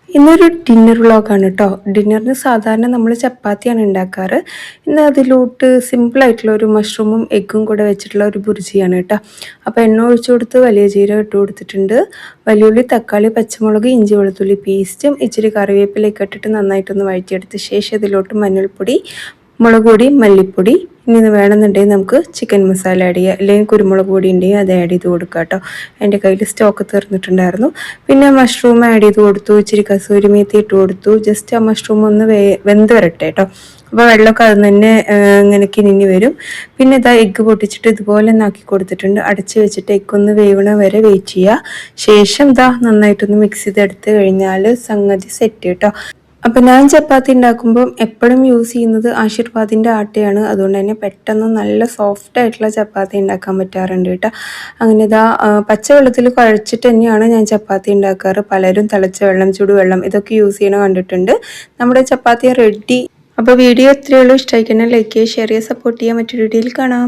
ഇന്നൊരു ഡിന്നർ വ്ളോഗാണ് കേട്ടോ. ഡിന്നറിന് സാധാരണ നമ്മൾ ചപ്പാത്തിയാണ് ഉണ്ടാക്കാറ്. ഇന്ന് അതിലോട്ട് സിമ്പിളായിട്ടുള്ള ഒരു മഷ്റൂമും എഗ്ഗും കൂടെ വെച്ചിട്ടുള്ള ഒരു ബുർജിയാണ് കേട്ടോ. അപ്പോൾ എണ്ണ ഒഴിച്ചു കൊടുത്ത് വലിയ ജീരകം ഇട്ട് കൊടുത്തിട്ടുണ്ട്. വലിയുള്ളി, തക്കാളി, പച്ചമുളക്, ഇഞ്ചി വെളുത്തുള്ളി പേസ്റ്റും ഇച്ചിരി കറിവേപ്പിലയൊക്കെ ഇട്ടിട്ട് നന്നായിട്ടൊന്ന് വഴറ്റിയെടുത്ത ശേഷം ഇതിലോട്ട് മഞ്ഞൾപ്പൊടി, മുളക് പൊടി, മല്ലിപ്പൊടി, ഇനി ഇത് വേണമെന്നുണ്ടെങ്കിൽ നമുക്ക് ചിക്കൻ മസാല ആഡ് ചെയ്യുക, അല്ലെങ്കിൽ കുരുമുളക് പൊടി ഉണ്ടെങ്കിൽ അത് ആഡ് ചെയ്ത് കൊടുക്കുക കേട്ടോ. എൻ്റെ കയ്യിൽ സ്റ്റോക്ക് തീർന്നിട്ടുണ്ടായിരുന്നു. പിന്നെ മഷ്റൂം ആഡ് ചെയ്ത് കൊടുത്തു, ഇച്ചിരി കസൂരി മേത്തി ഇട്ട് കൊടുത്തു. ജസ്റ്റ് ആ മഷ്റൂം ഒന്ന് വെന്ത് വരട്ടെ കേട്ടോ. അപ്പോൾ വെള്ളമൊക്കെ അത് തന്നെ ഇങ്ങനെ കിനിഞ്ഞ് വരും. പിന്നെ ഇതാ എഗ്ഗ് പൊട്ടിച്ചിട്ട് ഇതുപോലെ ഒന്ന് ആക്കി കൊടുത്തിട്ടുണ്ട്. അടച്ച് വെച്ചിട്ട് എഗ്ഗ് ഒന്ന് വേവണ വരെ വെയിറ്റ് ചെയ്യുക. ശേഷം ഇതാ നന്നായിട്ടൊന്ന് മിക്സ് ചെയ്തെടുത്ത് കഴിഞ്ഞാൽ സംഗതി സെറ്റ് കേട്ടോ. അപ്പം ഞാൻ ചപ്പാത്തി ഉണ്ടാക്കുമ്പം എപ്പോഴും യൂസ് ചെയ്യുന്നത് ആശീർവാദിൻ്റെ ആട്ടയാണ്. അതുകൊണ്ട് തന്നെ പെട്ടെന്ന് നല്ല സോഫ്റ്റ് ആയിട്ടുള്ള ചപ്പാത്തി ഉണ്ടാക്കാൻ പറ്റാറുണ്ട് കേട്ടോ. അങ്ങനെ ഇതാ പച്ചവെള്ളത്തിൽ കുഴച്ചിട്ട് തന്നെയാണ് ഞാൻ ചപ്പാത്തി ഉണ്ടാക്കാറ്. പലരും തിളച്ച വെള്ളം, ചുടുവെള്ളം ഇതൊക്കെ യൂസ് ചെയ്യണ കണ്ടിട്ടുണ്ട്. നമ്മുടെ ചപ്പാത്തി റെഡി. അപ്പോൾ വീഡിയോ എത്രയേ ഉള്ളൂ. ഇഷ്ടമായിക്കന്നെ ലൈക്ക് ചെയ്യുക, ഷെയർ ചെയ്യുക, സപ്പോർട്ട് ചെയ്യുക. മറ്റൊരു വീഡിയോയിൽ കാണാം.